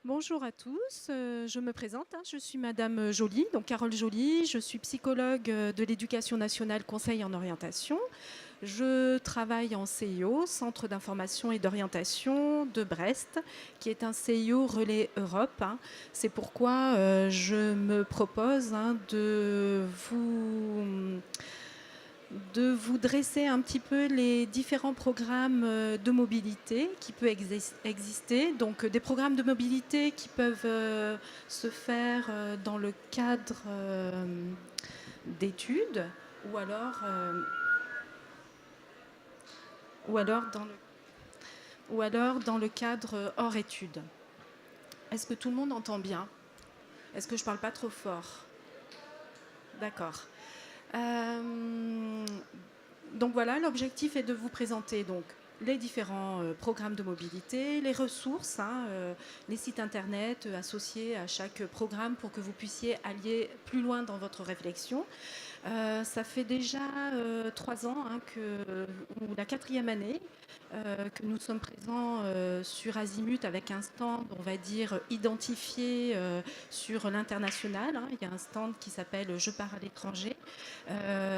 Bonjour à tous, je me présente, je suis Madame Joly, donc Carole Joly, je suis psychologue de l'éducation nationale conseil en orientation. Je travaille en CIO, Centre d'information et d'orientation de Brest, qui est un CIO relais Europe. C'est pourquoi je me propose de vous dresser un petit peu les différents programmes de mobilité qui peuvent exister. Donc des programmes de mobilité qui peuvent se faire dans le cadre d'études ou alors, ou alors dans le, ou alors dans le cadre hors études. Est-ce que tout le monde entend bien? Est-ce que je ne parle pas trop fort? D'accord. Euh, donc voilà, l'objectif est de vous présenter donc les différents programmes de mobilité, les ressources, les sites internet associés à chaque programme pour que vous puissiez aller plus loin dans votre réflexion. Ça fait déjà 3 ans, ou la quatrième année, que nous sommes présents sur Azimut avec un stand, on va dire, identifié sur l'international. Il y a un stand qui s'appelle Je pars à l'étranger.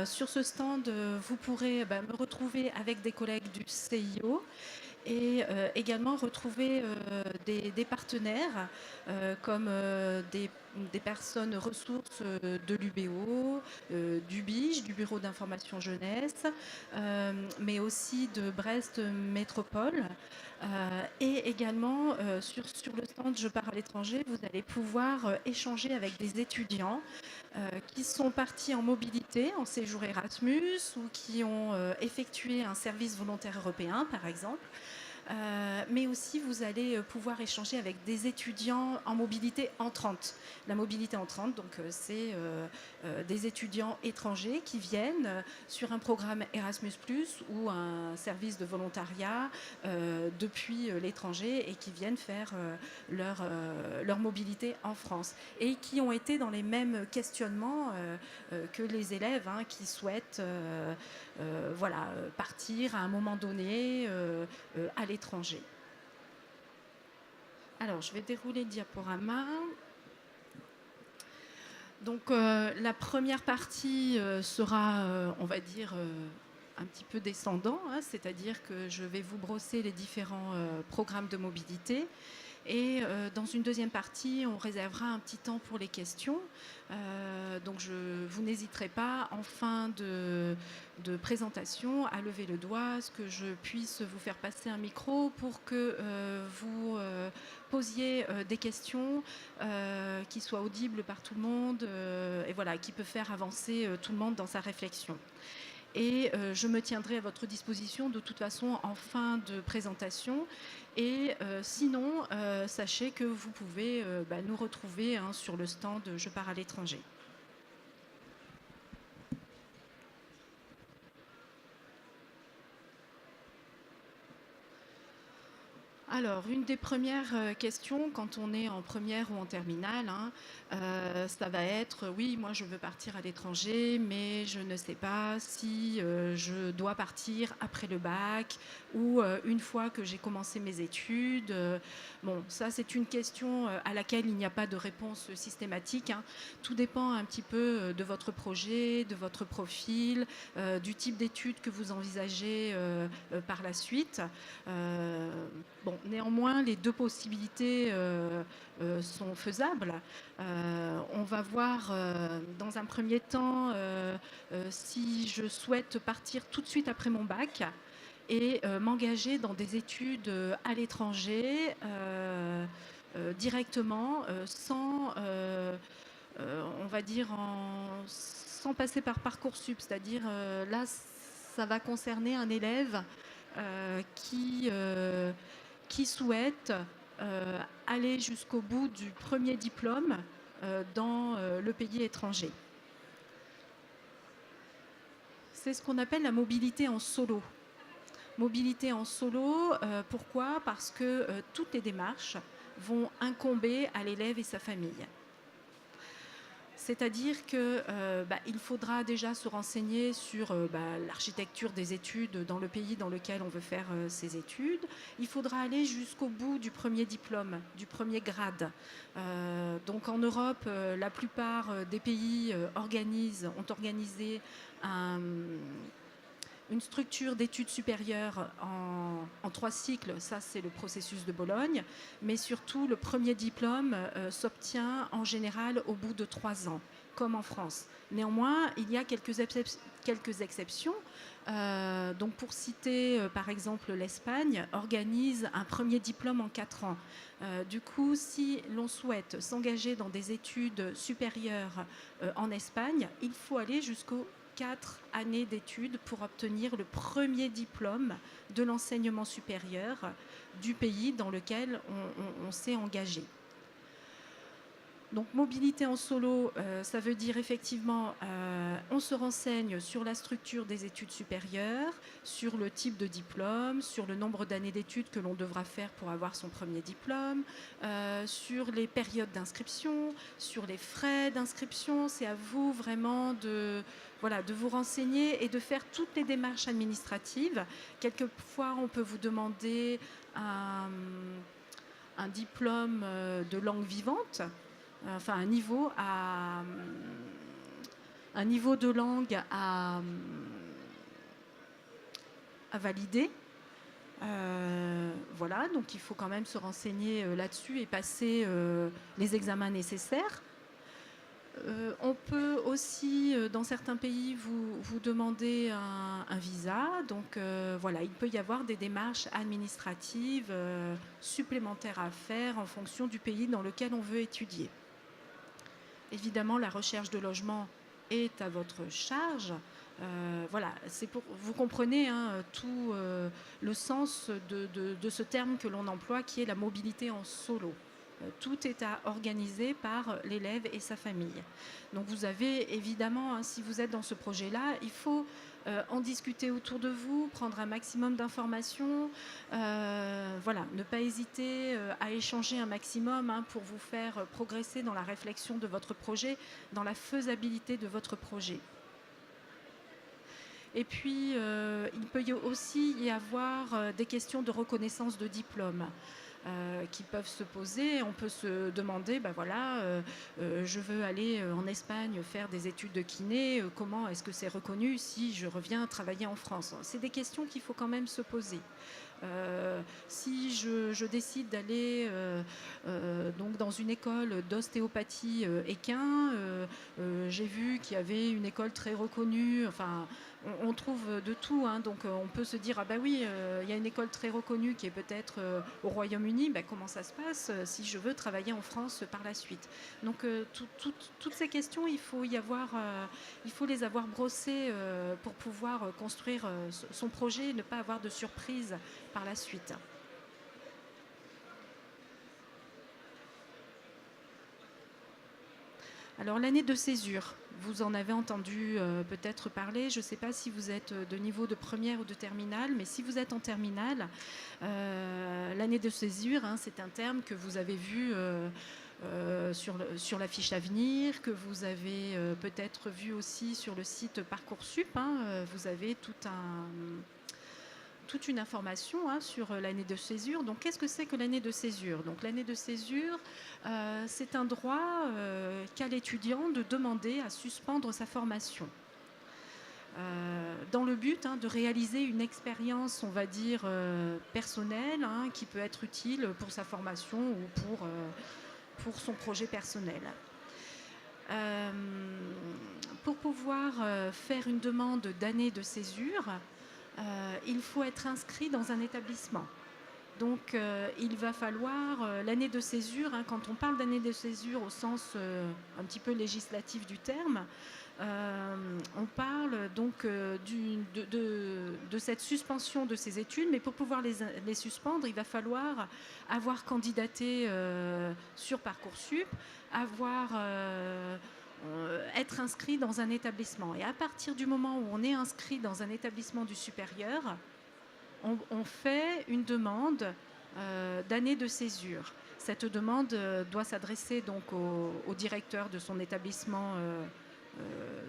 Sur ce stand, vous pourrez me retrouver avec des collègues du CIO et également retrouver des partenaires comme des personnes ressources de l'UBO, du BIGE, du Bureau d'information jeunesse, mais aussi de Brest Métropole. Et également sur le stand Je pars à l'étranger, vous allez pouvoir échanger avec des étudiants qui sont partis en mobilité, en séjour Erasmus ou qui ont effectué un service volontaire européen, par exemple. Mais aussi, vous allez pouvoir échanger avec des étudiants en mobilité entrante. La mobilité entrante, donc, c'est des étudiants étrangers qui viennent sur un programme Erasmus+, ou un service de volontariat depuis l'étranger et qui viennent faire leur mobilité en France. Et qui ont été dans les mêmes questionnements que les élèves qui souhaitent voilà, partir à un moment donné à l'étranger. Alors, je vais dérouler le diaporama. Donc, la première partie sera, on va dire, un petit peu descendant, c'est-à-dire que je vais vous brosser les différents programmes de mobilité. Et dans une deuxième partie, on réservera un petit temps pour les questions. Donc vous n'hésiterez pas, en fin de présentation, à lever le doigt, à ce que je puisse vous faire passer un micro pour que vous posiez des questions qui soient audibles par tout le monde et voilà, qui peuvent faire avancer tout le monde dans sa réflexion. Et je me tiendrai à votre disposition de toute façon en fin de présentation. Et sinon, sachez que vous pouvez nous retrouver sur le stand Je pars à l'étranger. Alors, une des premières questions quand on est en première ou en terminale, ça va être oui, moi je veux partir à l'étranger, mais je ne sais pas si je dois partir après le bac ou une fois que j'ai commencé mes études. Bon, ça c'est une question à laquelle il n'y a pas de réponse systématique. Tout dépend un petit peu de votre projet, de votre profil, du type d'études que vous envisagez par la suite. Bon, néanmoins, les deux possibilités sont faisables. On va voir dans un premier temps si je souhaite partir tout de suite après mon bac et m'engager dans des études à l'étranger directement, sans, on va dire, sans passer par Parcoursup. C'est-à-dire, là, ça va concerner un élève qui souhaitent aller jusqu'au bout du premier diplôme dans le pays étranger. C'est ce qu'on appelle la mobilité en solo. Mobilité en solo, pourquoi? Parce que toutes les démarches vont incomber à l'élève et sa famille. C'est-à-dire que il faudra déjà se renseigner sur l'architecture des études dans le pays dans lequel on veut faire ses études. Il faudra aller jusqu'au bout du premier diplôme, du premier grade. Donc en Europe, la plupart des pays ont organisé une structure d'études supérieures en 3 cycles, ça c'est le processus de Bologne, mais surtout le premier diplôme s'obtient en général au bout de 3 ans, comme en France. Néanmoins, il y a quelques exceptions. Donc pour citer par exemple l'Espagne, organise un premier diplôme en 4 ans. Du coup, si l'on souhaite s'engager dans des études supérieures en Espagne, il faut aller jusqu'au 4 années d'études pour obtenir le premier diplôme de l'enseignement supérieur du pays dans lequel on s'est engagé. Donc mobilité en solo, ça veut dire effectivement, on se renseigne sur la structure des études supérieures, sur le type de diplôme, sur le nombre d'années d'études que l'on devra faire pour avoir son premier diplôme, sur les périodes d'inscription, sur les frais d'inscription. C'est à vous vraiment de vous renseigner et de faire toutes les démarches administratives. Quelquefois, on peut vous demander un diplôme de langue vivante, enfin un niveau de langue à valider. Voilà, donc il faut quand même se renseigner là-dessus et passer les examens nécessaires. On peut aussi, dans certains pays, vous demander un visa. Donc voilà, il peut y avoir des démarches administratives supplémentaires à faire en fonction du pays dans lequel on veut étudier. Évidemment, la recherche de logement est à votre charge. Voilà, vous comprenez tout le sens de ce terme que l'on emploie, qui est la mobilité en solo. Tout est à organiser par l'élève et sa famille. Donc vous avez évidemment, si vous êtes dans ce projet-là, il faut en discuter autour de vous, prendre un maximum d'informations, ne pas hésiter à échanger un maximum pour vous faire progresser dans la réflexion de votre projet, dans la faisabilité de votre projet. Et puis, il peut aussi y avoir des questions de reconnaissance de diplôme. Qui peuvent se poser. On peut se demander, je veux aller en Espagne faire des études de kiné, comment est-ce que c'est reconnu si je reviens travailler en France? C'est des questions qu'il faut quand même se poser. Si je décide d'aller donc dans une école d'ostéopathie équin, j'ai vu qu'il y avait une école très reconnue, enfin on trouve de tout, donc on peut se dire il y a une école très reconnue qui est peut-être au Royaume-Uni, comment ça se passe si je veux travailler en France par la suite? Donc toutes ces questions, il faut les avoir brossées pour pouvoir construire son projet et ne pas avoir de surprise par la suite. Alors l'année de césure, vous en avez entendu peut-être parler. Je ne sais pas si vous êtes de niveau de première ou de terminale, mais si vous êtes en terminale, l'année de césure, c'est un terme que vous avez vu sur la fiche à venir, que vous avez peut-être vu aussi sur le site Parcoursup. Vous avez toute une information sur l'année de césure. Donc, qu'est-ce que c'est que l'année de césure? Donc, l'année de césure, c'est un droit qu'a l'étudiant de demander à suspendre sa formation. Dans le but de réaliser une expérience, on va dire, personnelle, qui peut être utile pour sa formation ou pour son projet personnel. Pour pouvoir faire une demande d'année de césure, il faut être inscrit dans un établissement. Donc il va falloir l'année de césure, quand on parle d'année de césure au sens un petit peu législatif du terme, on parle donc de cette suspension de ces études, mais pour pouvoir les suspendre, il va falloir avoir candidaté sur Parcoursup, être inscrit dans un établissement. Et à partir du moment où on est inscrit dans un établissement du supérieur, on fait une demande d'année de césure. Cette demande doit s'adresser donc au directeur de son établissement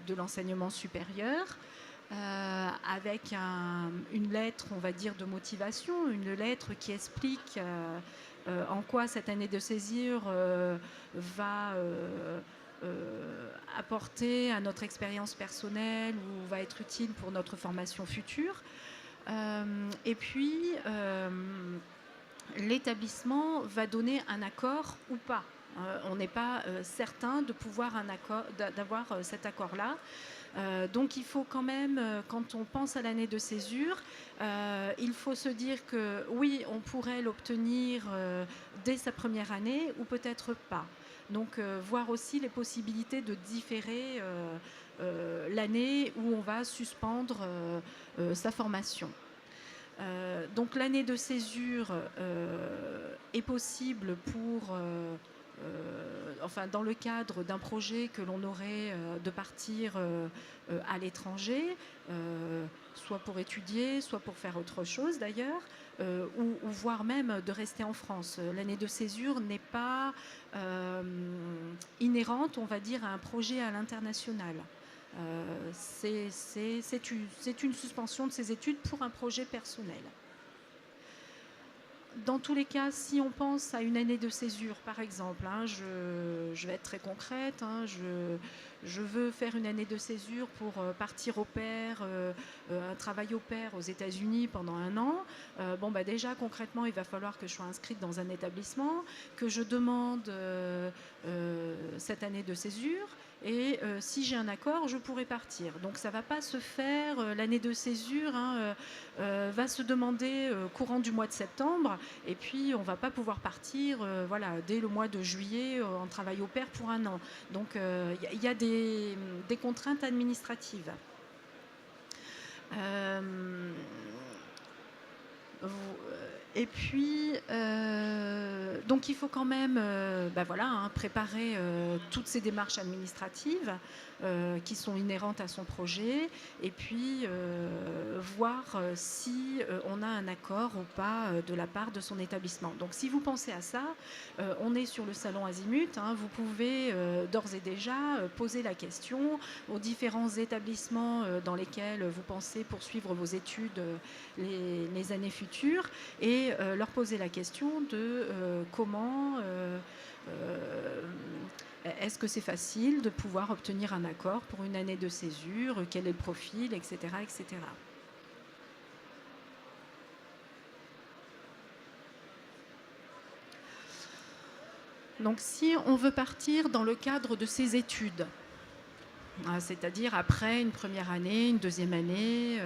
de l'enseignement supérieur, avec une lettre, on va dire, de motivation, une lettre qui explique en quoi cette année de césure va apporter à notre expérience personnelle ou va être utile pour notre formation future. Et puis, l'établissement va donner un accord ou pas. On n'est pas certain de pouvoir d'avoir cet accord-là. Donc il faut quand même, quand on pense à l'année de césure, il faut se dire que oui, on pourrait l'obtenir dès sa première année ou peut-être pas. Donc voir aussi les possibilités de différer l'année où on va suspendre sa formation. Donc l'année de césure est possible pour enfin, dans le cadre d'un projet que l'on aurait de partir à l'étranger, soit pour étudier, soit pour faire autre chose d'ailleurs, ou voire même de rester en France. L'année de césure n'est pas inhérente, on va dire, à un projet à l'international. C'est une suspension de ses études pour un projet personnel. Dans tous les cas, si on pense à une année de césure, par exemple, je vais être très concrète, je veux faire une année de césure pour partir au pair, un travail au pair aux États-Unis pendant 1 an. Déjà, concrètement, il va falloir que je sois inscrite dans un établissement, que je demande cette année de césure. Et si j'ai un accord, je pourrai partir. Donc ça ne va pas se faire, l'année de césure va se demander courant du mois de septembre, et puis on ne va pas pouvoir partir dès le mois de juillet en travail au pair pour 1 an. Donc il y a des contraintes administratives. Et puis, donc il faut quand même préparer toutes ces démarches administratives qui sont inhérentes à son projet, et puis voir si on a un accord ou pas de la part de son établissement. Donc si vous pensez à ça, on est sur le salon Azimut, vous pouvez d'ores et déjà poser la question aux différents établissements dans lesquels vous pensez poursuivre vos études les années futures, et leur poser la question de comment est-ce que c'est facile de pouvoir obtenir un accord pour une année de césure, quel est le profil, etc., etc. Donc si on veut partir dans le cadre de ses études, c'est-à-dire après une première année, une deuxième année,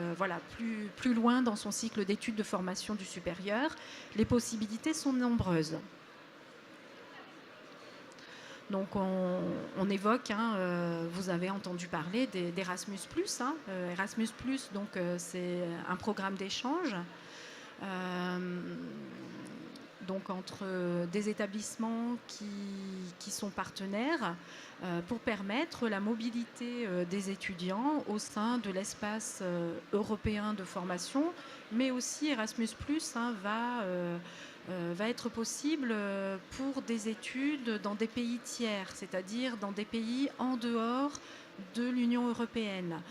plus loin dans son cycle d'études de formation du supérieur, les possibilités sont nombreuses. Donc on évoque, vous avez entendu parler d'Erasmus+. Erasmus+, c'est un programme d'échange donc entre des établissements qui sont partenaires pour permettre la mobilité des étudiants au sein de l'espace européen de formation, mais aussi Erasmus+, va être possible pour des études dans des pays tiers, c'est-à-dire dans des pays en dehors de l'Union européenne,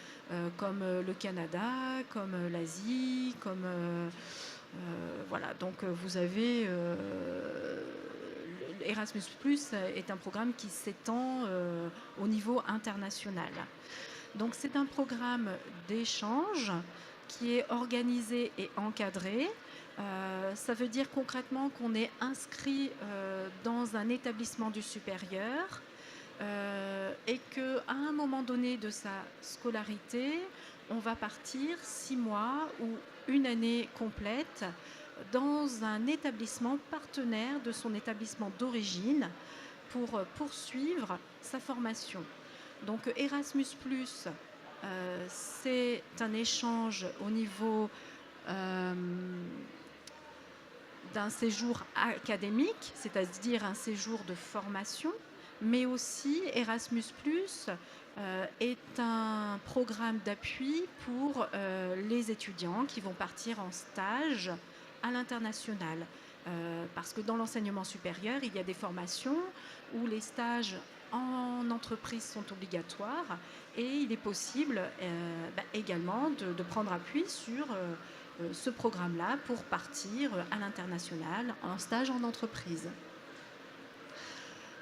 comme le Canada, comme l'Asie, comme... donc vous avez... Erasmus+ est un programme qui s'étend au niveau international. Donc c'est un programme d'échange qui est organisé et encadré. Ça veut dire concrètement qu'on est inscrit dans un établissement du supérieur et qu'à un moment donné de sa scolarité, on va partir 6 mois ou une année complète dans un établissement partenaire de son établissement d'origine pour poursuivre sa formation. Donc Erasmus+, c'est un échange au niveau d'un séjour académique, c'est-à-dire un séjour de formation, mais aussi Erasmus+, est un programme d'appui pour les étudiants qui vont partir en stage à l'international. Parce que dans l'enseignement supérieur, il y a des formations où les stages en entreprise sont obligatoires et il est possible également de prendre appui sur ce programme-là pour partir à l'international en stage en entreprise.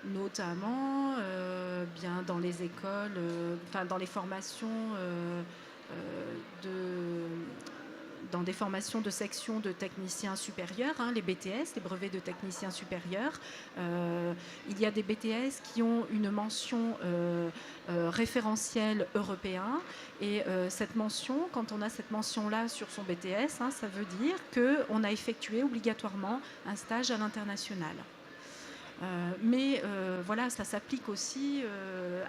Notamment bien dans les écoles, dans les formations dans des formations de section de techniciens supérieurs, les BTS, les brevets de techniciens supérieurs. Il y a des BTS qui ont une mention référentiel européen et cette mention, quand on a cette mention-là sur son BTS, ça veut dire qu'on a effectué obligatoirement un stage à l'international. Mais voilà, ça s'applique aussi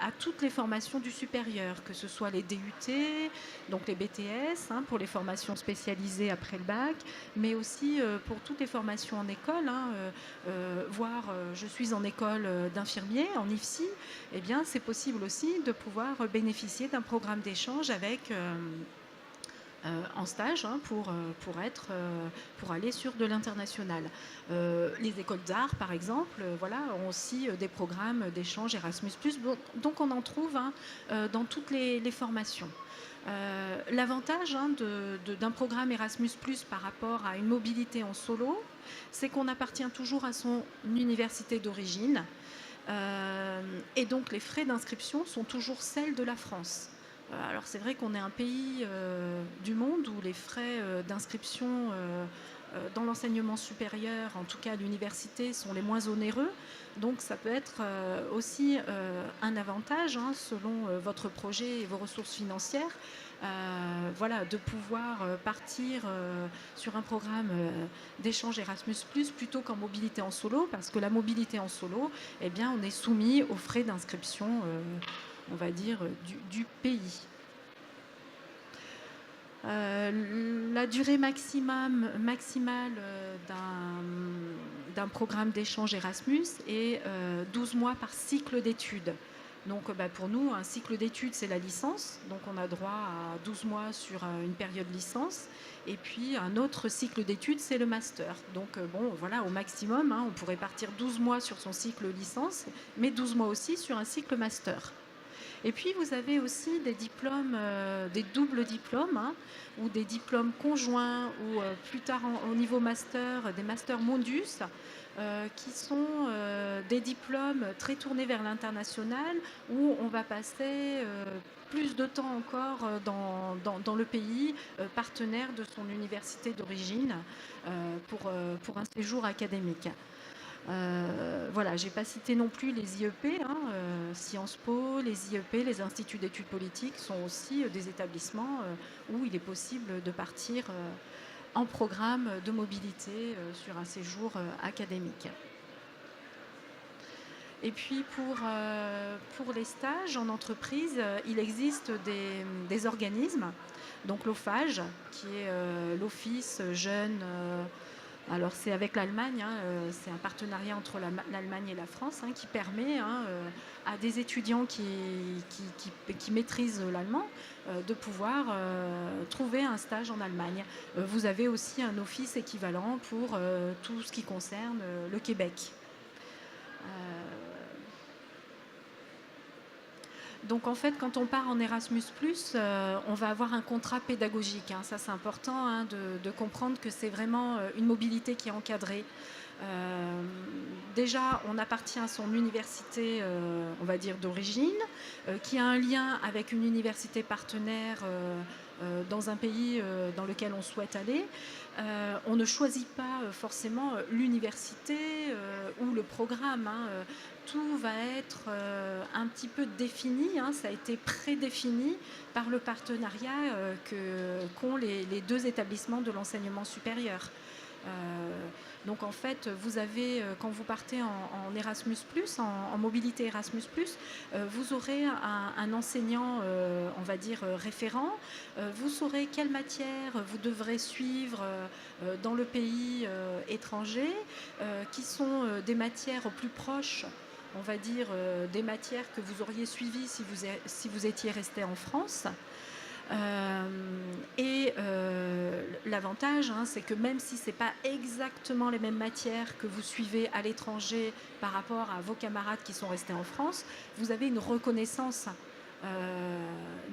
à toutes les formations du supérieur, que ce soit les DUT, donc les BTS, pour les formations spécialisées après le bac, mais aussi pour toutes les formations en école, voire je suis en école d'infirmier, en IFSI, eh bien c'est possible aussi de pouvoir bénéficier d'un programme d'échange avec... en stage pour aller sur de l'international. Les écoles d'art, par exemple, ont aussi des programmes d'échange Erasmus+. Donc on en trouve dans toutes les formations. L'avantage d'un programme Erasmus+ par rapport à une mobilité en solo, c'est qu'on appartient toujours à son université d'origine. Et donc les frais d'inscription sont toujours celles de la France. Alors c'est vrai qu'on est un pays du monde où les frais d'inscription dans l'enseignement supérieur, en tout cas à l'université, sont les moins onéreux. Donc ça peut être aussi un avantage selon votre projet et vos ressources financières. De pouvoir partir sur un programme d'échange Erasmus+, plutôt qu'en mobilité en solo, parce que la mobilité en solo, eh bien, on est soumis aux frais d'inscription, on va dire, du pays. La durée maximale d'un programme d'échange Erasmus est 12 mois par cycle d'études. Donc pour nous, un cycle d'études, c'est la licence. Donc on a droit à 12 mois sur une période licence. Et puis un autre cycle d'études, c'est le master. Donc au maximum, on pourrait partir 12 mois sur son cycle licence, mais 12 mois aussi sur un cycle master. Et puis vous avez aussi des diplômes, des doubles diplômes, ou des diplômes conjoints, ou plus tard au niveau master, des masters Mondus, qui sont des diplômes très tournés vers l'international, où on va passer plus de temps encore dans le pays partenaire de son université d'origine pour un séjour académique. J'ai pas cité non plus les IEP, Sciences Po, les IEP, les instituts d'études politiques sont aussi des établissements où il est possible de partir en programme de mobilité sur un séjour académique. Et puis pour les stages en entreprise, il existe des organismes, donc l'OFAGE, qui est l'Office Jeune. Alors c'est avec l'Allemagne, c'est un partenariat entre l'Allemagne et la France qui permet à des étudiants qui maîtrisent l'allemand de pouvoir trouver un stage en Allemagne. Vous avez aussi un office équivalent pour tout ce qui concerne le Québec. Donc en fait, quand on part en Erasmus+, on va avoir un contrat pédagogique. Ça, c'est important de comprendre que c'est vraiment une mobilité qui est encadrée. Déjà, on appartient à son université, on va dire, d'origine, qui a un lien avec une université partenaire dans un pays dans lequel on souhaite aller. On ne choisit pas forcément l'université ou le programme. Tout va être un petit peu défini, ça a été prédéfini par le partenariat qu'ont les deux établissements de l'enseignement supérieur. Donc en fait, vous avez, quand vous partez en Erasmus+, en mobilité Erasmus+, vous aurez un enseignant, on va dire, référent. Vous saurez quelles matières vous devrez suivre dans le pays étranger, qui sont des matières plus proches, on va dire, des matières que vous auriez suivies si vous étiez resté en France. L'avantage, c'est que même si ce n'est pas exactement les mêmes matières que vous suivez à l'étranger par rapport à vos camarades qui sont restés en France, vous avez une reconnaissance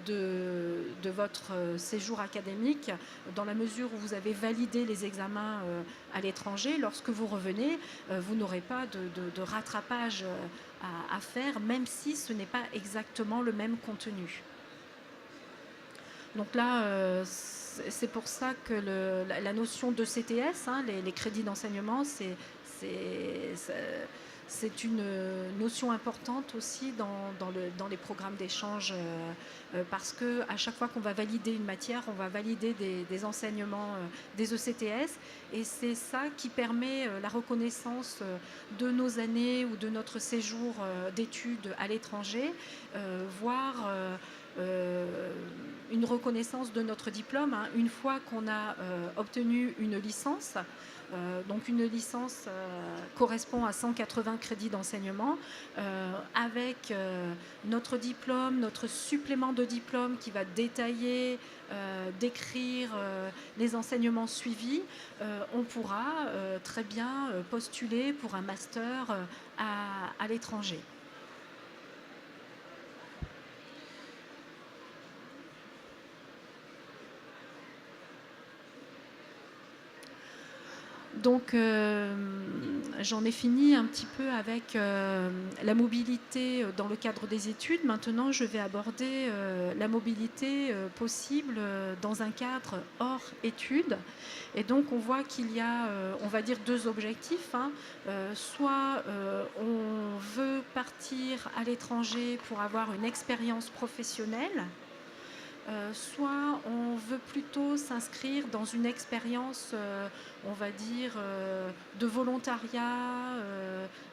de votre séjour académique dans la mesure où vous avez validé les examens à l'étranger. Lorsque vous revenez, vous n'aurez pas de rattrapage à faire, même si ce n'est pas exactement le même contenu. Donc là, c'est pour ça que la notion de CTS, les crédits d'enseignement, c'est une notion importante aussi dans les programmes d'échange parce qu'à chaque fois qu'on va valider une matière, on va valider des enseignements des ECTS et c'est ça qui permet la reconnaissance de nos années ou de notre séjour d'études à l'étranger, voire une reconnaissance de notre diplôme une fois qu'on a obtenu une licence. Donc une licence correspond à 180 crédits d'enseignement avec notre diplôme, notre supplément de diplôme qui va détailler, décrire les enseignements suivis. On pourra très bien postuler pour un master à l'étranger. Donc, j'en ai fini un petit peu avec la mobilité dans le cadre des études. Maintenant, je vais aborder la mobilité possible dans un cadre hors études. Et donc, on voit qu'il y a, on va dire, deux objectifs. Soit on veut partir à l'étranger pour avoir une expérience professionnelle, soit on veut plutôt s'inscrire dans une expérience, on va dire, de volontariat,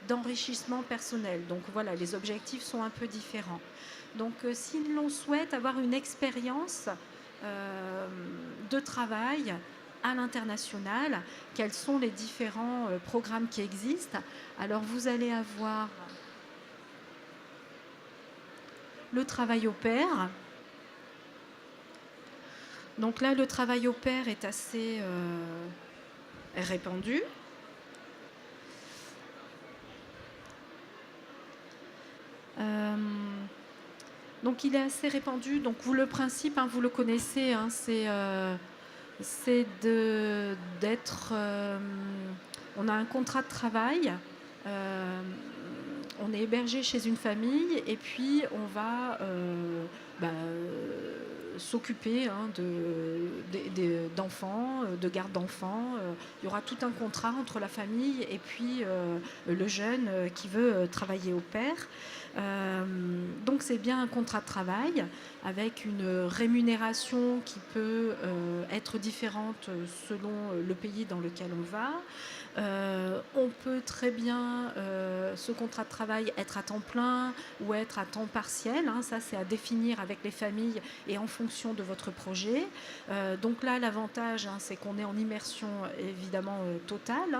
d'enrichissement personnel. Donc voilà, les objectifs sont un peu différents. Donc si l'on souhaite avoir une expérience de travail à l'international, quels sont les différents programmes qui existent? Alors vous allez avoir le travail au pair. Donc là, le travail au pair est assez répandu. Donc il est assez répandu. Donc le principe, vous le connaissez, c'est d'être... on a un contrat de travail. On est hébergé chez une famille et puis on va s'occuper d'enfants, de garde d'enfants. Il y aura tout un contrat entre la famille et puis le jeune qui veut travailler au pair. Donc c'est bien un contrat de travail avec une rémunération qui peut être différente selon le pays dans lequel on va. On peut très bien, ce contrat de travail, être à temps plein ou être à temps partiel. Ça, c'est à définir avec les familles et en fonction de votre projet. Donc là, l'avantage, c'est qu'on est en immersion évidemment totale,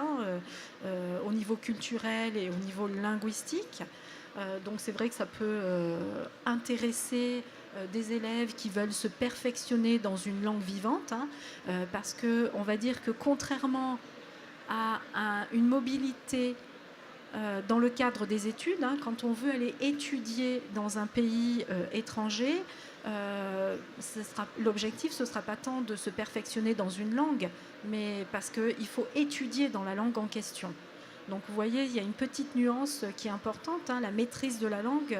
au niveau culturel et au niveau linguistique. Donc c'est vrai que ça peut intéresser des élèves qui veulent se perfectionner dans une langue vivante, parce qu'on va dire que contrairement à une mobilité dans le cadre des études, quand on veut aller étudier dans un pays étranger, l'objectif, ce ne sera pas tant de se perfectionner dans une langue, mais parce qu'il faut étudier dans la langue en question. Donc vous voyez, il y a une petite nuance qui est importante, la maîtrise de la langue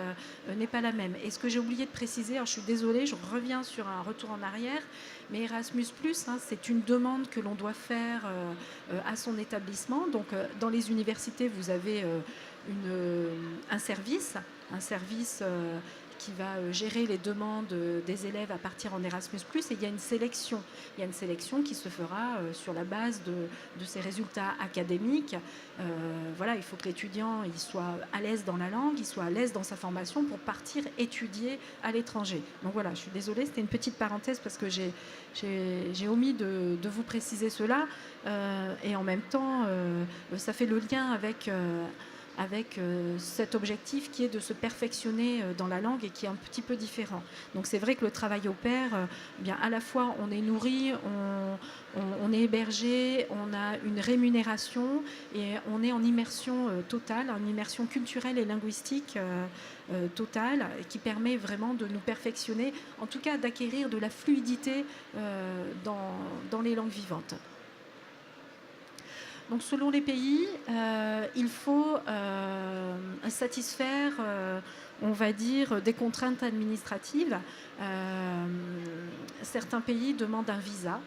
n'est pas la même. Et ce que j'ai oublié de préciser, alors je suis désolée, je reviens sur un retour en arrière, mais Erasmus+, c'est une demande que l'on doit faire à son établissement. Donc dans les universités, vous avez un service qui va gérer les demandes des élèves à partir en Erasmus+, et il y a une sélection. Il y a une sélection qui se fera sur la base de ses résultats académiques. Voilà, il faut que l'étudiant il soit à l'aise dans la langue, il soit à l'aise dans sa formation pour partir étudier à l'étranger. Donc voilà, je suis désolée, c'était une petite parenthèse parce que j'ai omis de vous préciser cela. Et en même temps, ça fait le lien avec avec cet objectif qui est de se perfectionner dans la langue et qui est un petit peu différent. Donc c'est vrai que le travail au pair, bien à la fois on est nourri, on est hébergé, on a une rémunération et on est en immersion totale, en immersion culturelle et linguistique totale qui permet vraiment de nous perfectionner, en tout cas d'acquérir de la fluidité dans les langues vivantes. Donc selon les pays, il faut satisfaire, on va dire, des contraintes administratives. Certains pays demandent un visa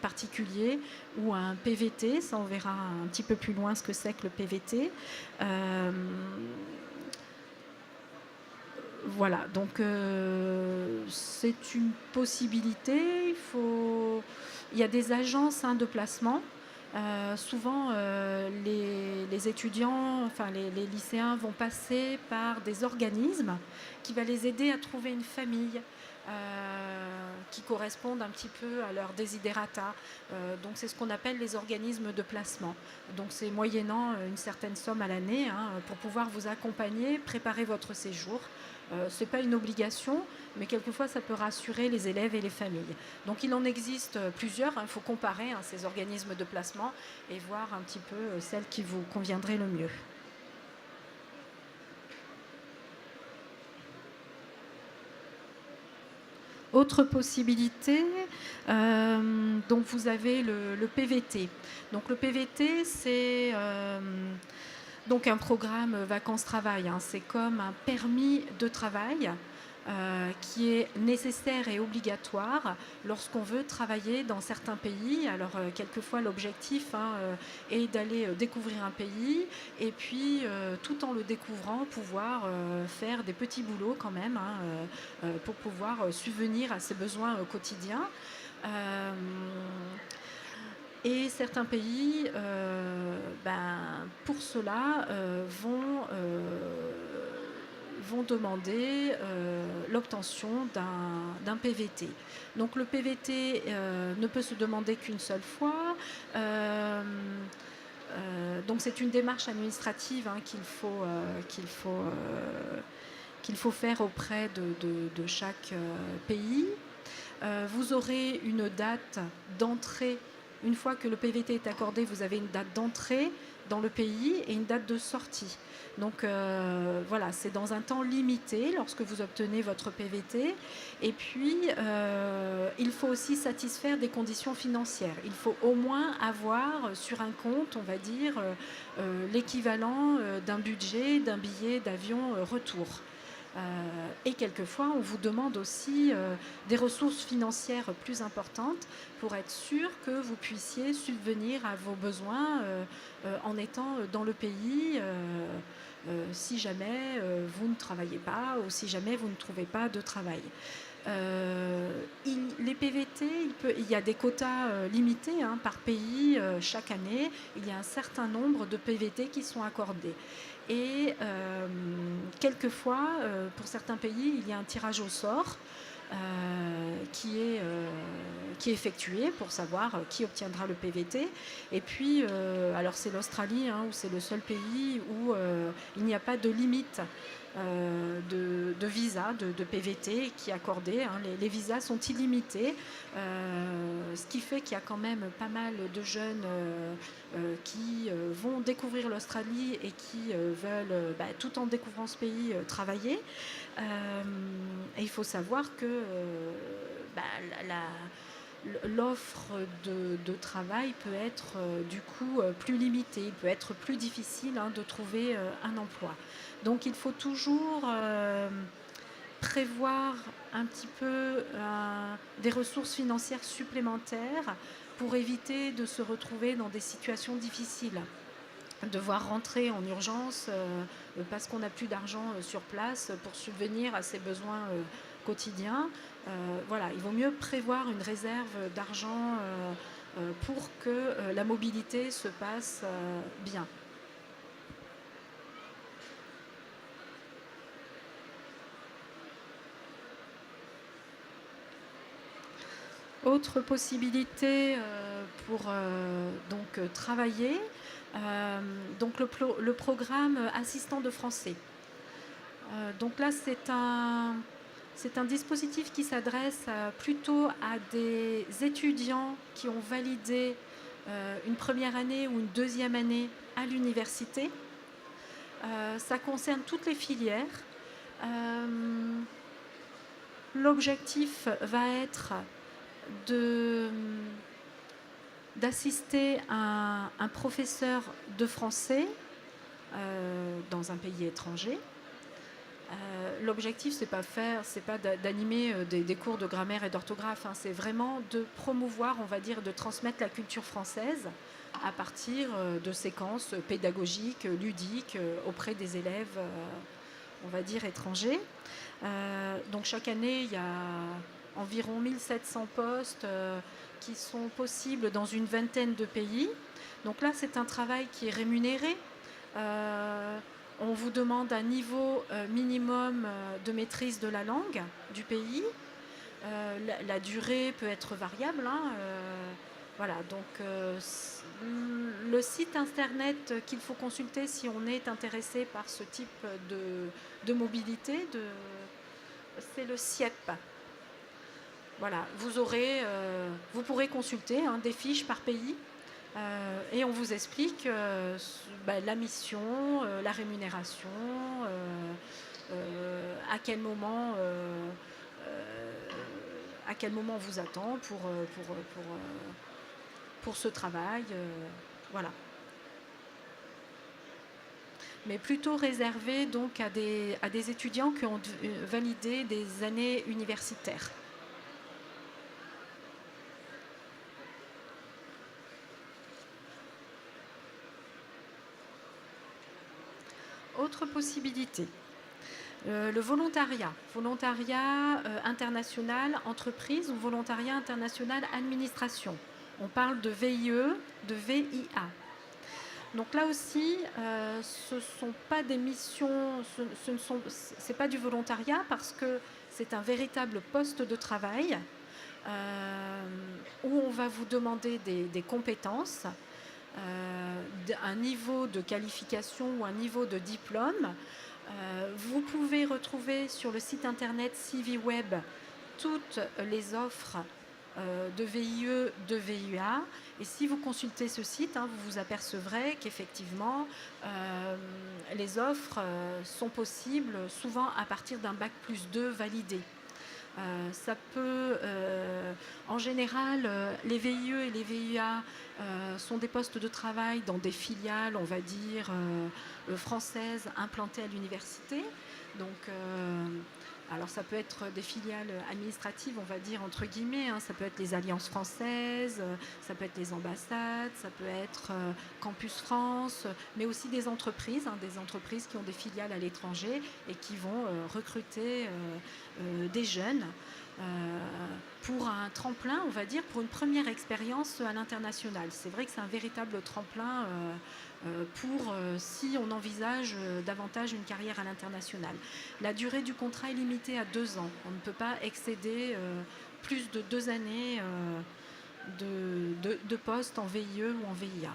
particulier ou un PVT, ça on verra un petit peu plus loin ce que c'est que le PVT. Voilà, donc c'est une possibilité. Il y a des agences de placement. Souvent, les étudiants, enfin les lycéens vont passer par des organismes qui vont les aider à trouver une famille qui correspondent un petit peu à leur desiderata. Donc c'est ce qu'on appelle les organismes de placement. Donc c'est moyennant une certaine somme à l'année pour pouvoir vous accompagner, préparer votre séjour. Ce n'est pas une obligation, mais quelquefois ça peut rassurer les élèves et les familles. Donc il en existe plusieurs, il faut comparer ces organismes de placement et voir un petit peu celle qui vous conviendrait le mieux. Autre possibilité, donc vous avez le PVT. Donc le PVT, c'est donc un programme vacances-travail. C'est comme un permis de travail qui est nécessaire et obligatoire lorsqu'on veut travailler dans certains pays. Alors quelquefois l'objectif est d'aller découvrir un pays et puis tout en le découvrant pouvoir faire des petits boulots quand même pour pouvoir subvenir à ses besoins quotidiens. Et certains pays, pour cela, vont demander l'obtention d'un PVT. Donc le PVT ne peut se demander qu'une seule fois. Donc c'est une démarche administrative qu'il faut faire auprès de chaque pays. Vous aurez une date d'entrée. Une fois que le PVT est accordé, vous avez une date d'entrée dans le pays et une date de sortie. Donc voilà, c'est dans un temps limité lorsque vous obtenez votre PVT. Et puis, il faut aussi satisfaire des conditions financières. Il faut au moins avoir sur un compte, on va dire, l'équivalent d'un budget, d'un billet d'avion retour. Et quelquefois, on vous demande aussi des ressources financières plus importantes pour être sûr que vous puissiez subvenir à vos besoins en étant dans le pays si jamais vous ne travaillez pas ou si jamais vous ne trouvez pas de travail. Les PVT, il y a des quotas limités par pays chaque année. Il y a un certain nombre de PVT qui sont accordés. Et quelquefois, pour certains pays, il y a un tirage au sort qui est effectué pour savoir qui obtiendra le PVT. Et puis, alors c'est l'Australie, où c'est le seul pays où il n'y a pas de limite de visa, de PVT qui est accordé. Les visas sont illimités, ce qui fait qu'il y a quand même pas mal de jeunes qui vont découvrir l'Australie et qui veulent, tout en découvrant ce pays, travailler. Et il faut savoir que l'offre de travail peut être du coup plus limitée, il peut être plus difficile de trouver un emploi. Donc il faut toujours prévoir un petit peu des ressources financières supplémentaires pour éviter de se retrouver dans des situations difficiles. Devoir rentrer en urgence parce qu'on n'a plus d'argent sur place pour subvenir à ses besoins quotidiens. Voilà, il vaut mieux prévoir une réserve d'argent pour que la mobilité se passe bien. Autre possibilité pour donc travailler, Donc le programme assistant de français. Donc là, c'est un dispositif qui s'adresse plutôt à des étudiants qui ont validé une première année ou une deuxième année à l'université. Ça concerne toutes les filières. L'objectif va être d'assister un professeur de français dans un pays étranger. L'objectif, c'est pas d'animer des cours de grammaire et d'orthographe, hein, c'est vraiment de promouvoir, on va dire, de transmettre la culture française à partir de séquences pédagogiques, ludiques, auprès des élèves, on va dire, étrangers. Donc chaque année, il y a environ 1700 postes qui sont possibles dans une vingtaine de pays. Donc là, c'est un travail qui est rémunéré. On vous demande un niveau minimum de maîtrise de la langue du pays. La durée peut être variable, hein, voilà, donc le site internet qu'il faut consulter si on est intéressé par ce type de mobilité, c'est le SIEP. Voilà, vous pourrez consulter des fiches par pays. Et on vous explique la mission, la rémunération, à quel moment on vous attend pour ce travail. Voilà. Mais plutôt réservé donc à des étudiants qui ont validé des années universitaires. Autre possibilité, le volontariat international entreprise ou volontariat international administration. On parle de VIE, de VIA. Donc là aussi, ce ne sont pas des missions, c'est pas du volontariat parce que c'est un véritable poste de travail où on va vous demander des compétences, un niveau de qualification ou un niveau de diplôme. Vous pouvez retrouver sur le site internet CiviWeb toutes les offres de VIE, de VIA. Et si vous consultez ce site, vous vous apercevrez qu'effectivement, les offres sont possibles souvent à partir d'un bac+2 validé. Ça peut, en général, les VIE et les VIA sont des postes de travail dans des filiales, on va dire, françaises implantées à l'université. Donc, alors ça peut être des filiales administratives, on va dire, entre guillemets, ça peut être les alliances françaises, ça peut être les ambassades, ça peut être Campus France, mais aussi des entreprises qui ont des filiales à l'étranger et qui vont recruter des jeunes pour un tremplin, on va dire, pour une première expérience à l'international. C'est vrai que c'est un véritable tremplin pour si on envisage davantage une carrière à l'international. La durée du contrat est limitée à 2 ans. On ne peut pas excéder plus de 2 années de poste en VIE ou en VIA.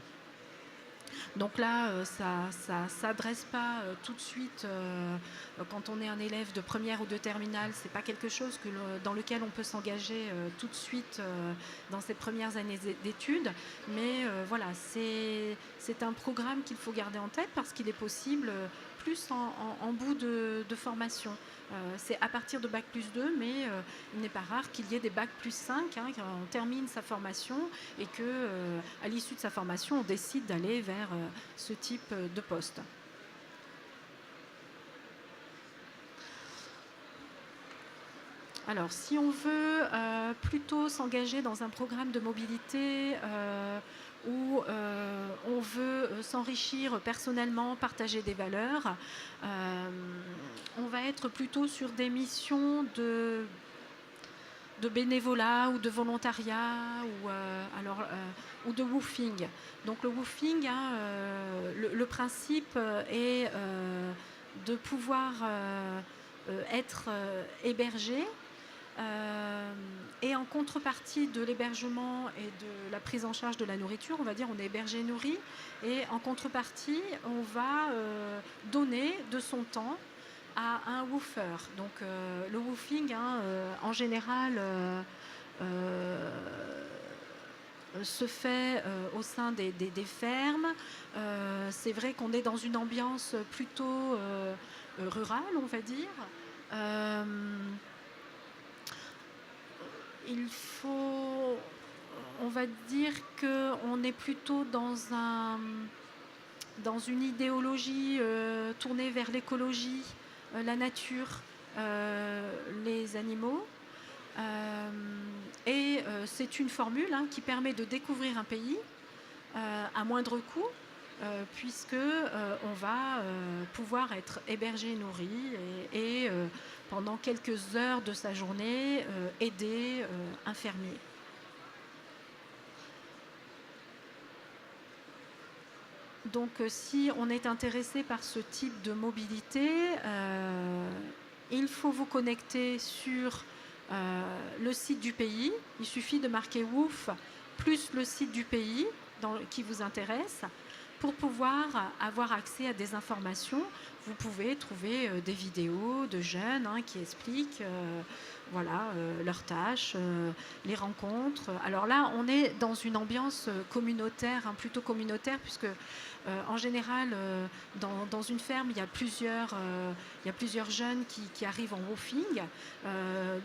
Donc là, ça ne s'adresse pas tout de suite, quand on est un élève de première ou de terminale, ce n'est pas quelque chose dans lequel on peut s'engager tout de suite dans ses premières années d'études. Mais voilà, c'est un programme qu'il faut garder en tête parce qu'il est possible plus en bout de formation. C'est à partir de bac+2, mais il n'est pas rare qu'il y ait des bac+5, quand on termine sa formation et qu'à l'issue de sa formation, on décide d'aller vers ce type de poste. Alors, si on veut plutôt s'engager dans un programme de mobilité où on veut s'enrichir personnellement, partager des valeurs, on va être plutôt sur des missions de bénévolat ou de volontariat ou de woofing. Donc le woofing, le principe est de pouvoir être hébergé Et en contrepartie de l'hébergement et de la prise en charge de la nourriture, on va dire, on est hébergé et nourri. Et en contrepartie, on va donner de son temps à un woofer. Donc le woofing, hein, en général, se fait au sein des fermes. C'est vrai qu'on est dans une ambiance plutôt rurale, on va dire. Euh, il faut, on va dire qu'on est plutôt dans une idéologie tournée vers l'écologie, la nature, les animaux. Et c'est une formule, hein, qui permet de découvrir un pays à moindre coût, puisque on va pouvoir être hébergé et nourri et pendant quelques heures de sa journée aider un fermier. Donc si on est intéressé par ce type de mobilité, il faut vous connecter sur le site du pays. Il suffit de marquer WOOF plus le site du pays qui vous intéresse pour pouvoir avoir accès à des informations. Vous pouvez trouver des vidéos de jeunes, hein, qui expliquent leurs tâches, les rencontres. Alors là, on est dans une ambiance communautaire, hein, plutôt communautaire, puisque en général, dans une ferme, il y a plusieurs jeunes qui arrivent en woofing,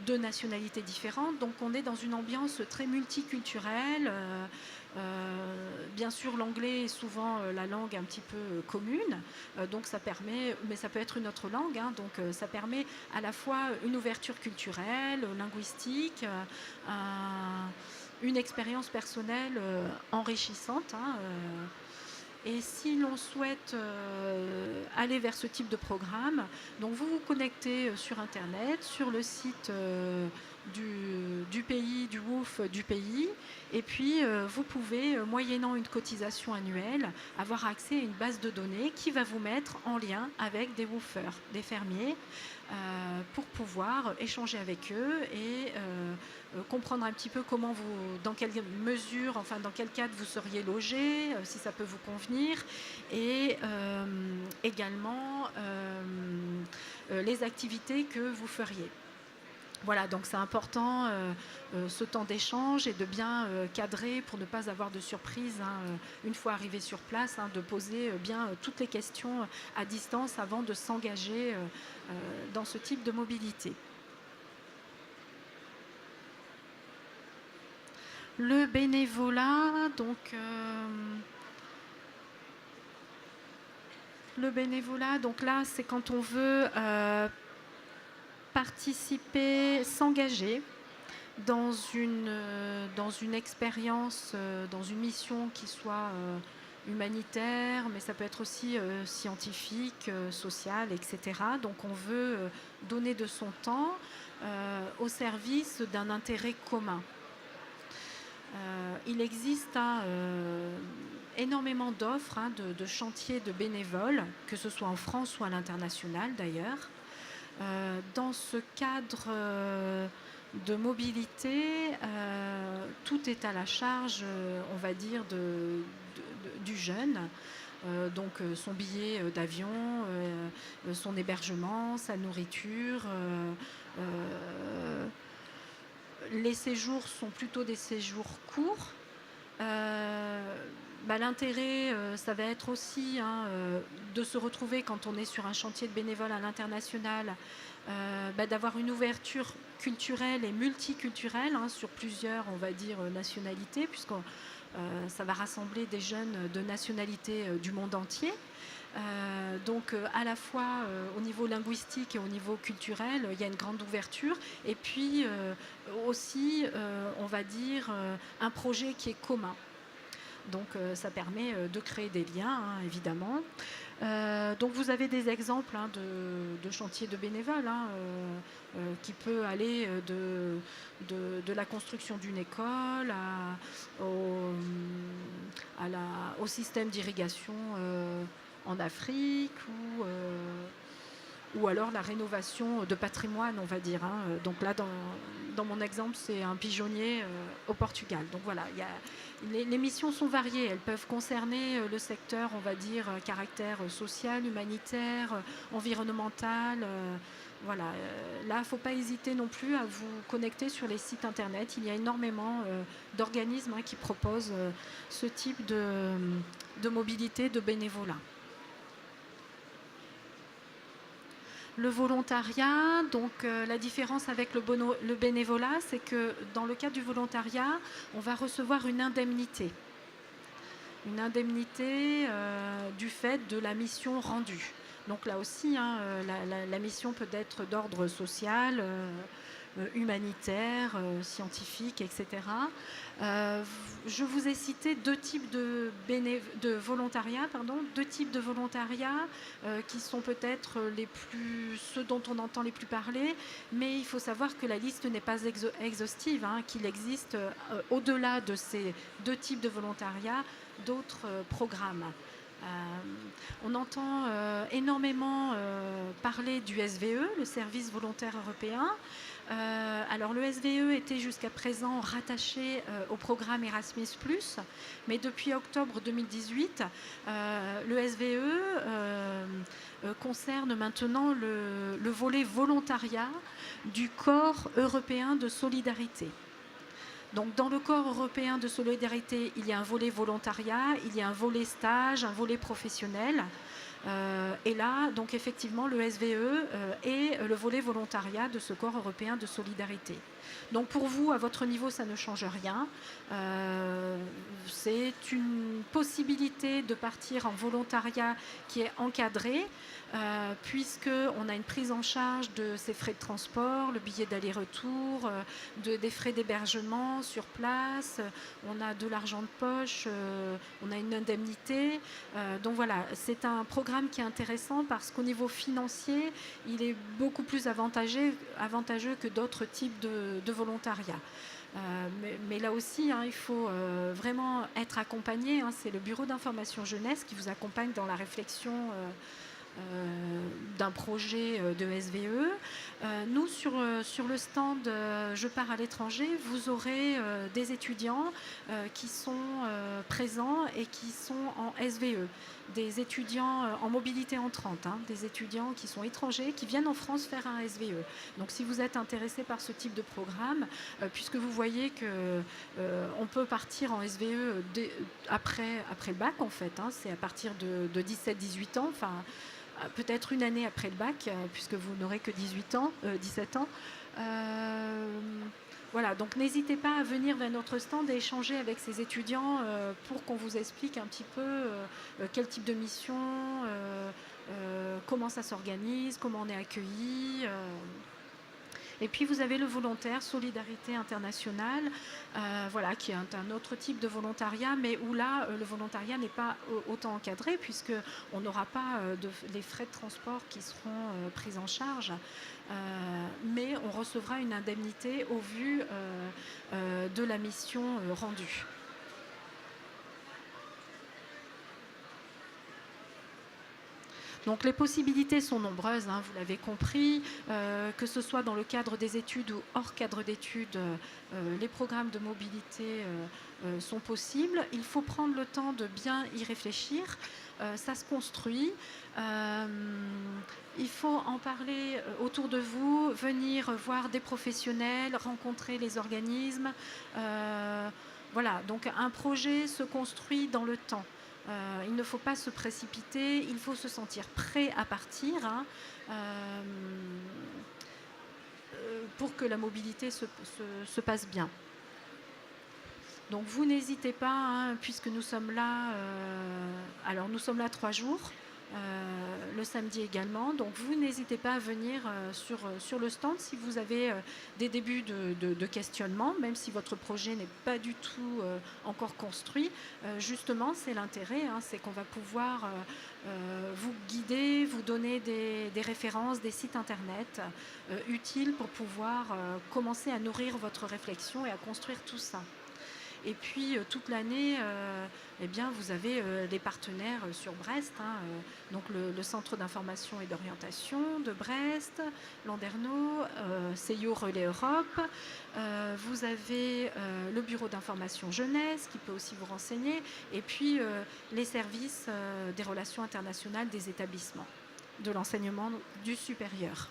de nationalités différentes. Donc on est dans une ambiance très multiculturelle. Bien sûr, l'anglais est souvent la langue un petit peu commune, donc ça permet, mais ça peut être une autre langue, hein, donc ça permet à la fois une ouverture culturelle, linguistique, une expérience personnelle enrichissante, hein, et si l'on souhaite aller vers ce type de programme, donc vous vous connectez sur Internet, sur le site du pays, du WOOF du pays, et puis vous pouvez, moyennant une cotisation annuelle, avoir accès à une base de données qui va vous mettre en lien avec des woofers, des fermiers, pour pouvoir échanger avec eux et comprendre un petit peu dans quelle mesure, enfin dans quel cadre vous seriez logé, si ça peut vous convenir, et également les activités que vous feriez. Voilà, donc c'est important ce temps d'échange et de bien cadrer pour ne pas avoir de surprise, hein, une fois arrivé sur place, hein, de poser bien toutes les questions à distance avant de s'engager dans ce type de mobilité. Le bénévolat, donc là, c'est quand on veut participer, s'engager dans une expérience, dans une mission qui soit humanitaire, mais ça peut être aussi scientifique, sociale, etc. Donc on veut donner de son temps au service d'un intérêt commun. Il existe énormément d'offres, hein, de chantiers de bénévoles, que ce soit en France ou à l'international d'ailleurs. Dans ce cadre de mobilité, tout est à la charge, on va dire, du jeune. Donc son billet d'avion, son hébergement, sa nourriture. Les séjours sont plutôt des séjours courts. L'intérêt, ça va être aussi, hein, de se retrouver quand on est sur un chantier de bénévoles à l'international, d'avoir une ouverture culturelle et multiculturelle, hein, sur plusieurs, on va dire, nationalités, puisque ça va rassembler des jeunes de nationalités du monde entier. Donc à la fois au niveau linguistique et au niveau culturel, il y a une grande ouverture. Et puis aussi, on va dire, un projet qui est commun. Donc ça permet de créer des liens, hein, évidemment. Donc vous avez des exemples, hein, de chantiers de bénévoles, hein, qui peut aller de la construction d'une école au système d'irrigation en Afrique, ou alors la rénovation de patrimoine, on va dire, hein. Donc là, dans mon exemple, c'est un pigeonnier au Portugal. Donc voilà, les missions sont variées. Elles peuvent concerner le secteur, on va dire, caractère social, humanitaire, environnemental. Voilà, là, il ne faut pas hésiter non plus à vous connecter sur les sites internet. Il y a énormément d'organismes qui proposent ce type de mobilité, de bénévolat. Le volontariat, donc la différence avec le bénévolat, c'est que dans le cadre du volontariat, on va recevoir une indemnité. Une indemnité du fait de la mission rendue. Donc là aussi, la mission peut être d'ordre social, humanitaire, scientifique, etc. Je vous ai cité deux types de volontariat, qui sont peut-être ceux dont on entend les plus parler, mais il faut savoir que la liste n'est pas exhaustive, qu'il existe au-delà de ces deux types de volontariat d'autres programmes. On entend énormément parler du SVE, le service volontaire européen. Alors le SVE était jusqu'à présent rattaché au programme Erasmus+, mais depuis octobre 2018, le SVE concerne maintenant le volet volontariat du corps européen de solidarité. Donc dans le corps européen de solidarité, il y a un volet volontariat, il y a un volet stage, un volet professionnel. Et là, donc effectivement, le SVE est le volet volontariat de ce corps européen de solidarité. Donc pour vous, à votre niveau, ça ne change rien. C'est une possibilité de partir en volontariat qui est encadrée, puisqu'on a une prise en charge de ses frais de transport, le billet d'aller-retour, des frais d'hébergement sur place, on a de l'argent de poche, on a une indemnité. Donc voilà, c'est un programme qui est intéressant parce qu'au niveau financier, il est beaucoup plus avantageux que d'autres types de volontariat. Mais là aussi, il faut vraiment être accompagné. C'est le bureau d'information jeunesse qui vous accompagne dans la réflexion d'un projet de SVE. Nous, sur le stand Je pars à l'étranger, vous aurez des étudiants qui sont présents et qui sont en SVE, des étudiants en mobilité entrante, des étudiants qui sont étrangers, qui viennent en France faire un SVE. Donc si vous êtes intéressé par ce type de programme, puisque vous voyez qu'on peut partir en SVE après le bac, en fait, c'est à partir de 17-18 ans, enfin peut-être une année après le bac, puisque vous n'aurez que 17 ans. Voilà, donc n'hésitez pas à venir vers notre stand et échanger avec ces étudiants pour qu'on vous explique un petit peu quel type de mission, comment ça s'organise, comment on est accueilli. Et puis vous avez le volontaire Solidarité Internationale, qui est un autre type de volontariat, mais où là, le volontariat n'est pas autant encadré, puisqu'on n'aura pas les frais de transport qui seront pris en charge, mais on recevra une indemnité au vu de la mission rendue. Donc les possibilités sont nombreuses, vous l'avez compris, que ce soit dans le cadre des études ou hors cadre d'études, les programmes de mobilité sont possibles. Il faut prendre le temps de bien y réfléchir, ça se construit. Il faut en parler autour de vous, venir voir des professionnels, rencontrer les organismes. Voilà, donc un projet se construit dans le temps. Il ne faut pas se précipiter, il faut se sentir prêt à partir pour que la mobilité se passe bien. Donc vous n'hésitez pas, puisque nous sommes là, alors nous sommes là 3 jours, le samedi également, donc vous n'hésitez pas à venir sur le stand si vous avez des débuts de questionnement, même si votre projet n'est pas du tout encore construit. Justement, c'est l'intérêt, c'est qu'on va pouvoir vous guider, vous donner des références, des sites internet utiles pour pouvoir commencer à nourrir votre réflexion et à construire tout ça. Et puis toute l'année, eh bien, vous avez des partenaires sur Brest, hein, donc le Centre d'information et d'orientation de Brest, Landerneau, CIO Relais Europe. Vous avez le bureau d'information jeunesse qui peut aussi vous renseigner, et puis les services des relations internationales des établissements, de l'enseignement du supérieur.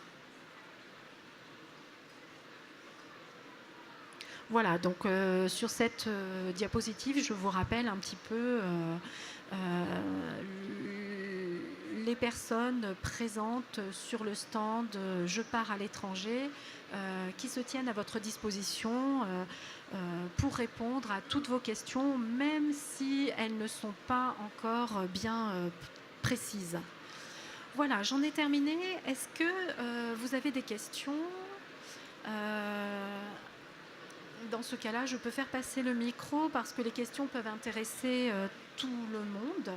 Voilà, donc sur cette diapositive, je vous rappelle un petit peu les personnes présentes sur le stand Je pars à l'étranger qui se tiennent à votre disposition pour répondre à toutes vos questions, même si elles ne sont pas encore bien précises. Voilà, j'en ai terminé. Est-ce que vous avez des questions? Dans ce cas-là, je peux faire passer le micro parce que les questions peuvent intéresser tout le monde.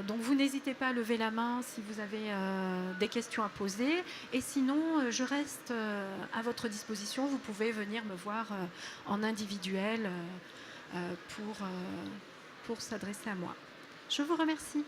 Donc vous n'hésitez pas à lever la main si vous avez des questions à poser. Et sinon, je reste à votre disposition. Vous pouvez venir me voir en individuel pour s'adresser à moi. Je vous remercie.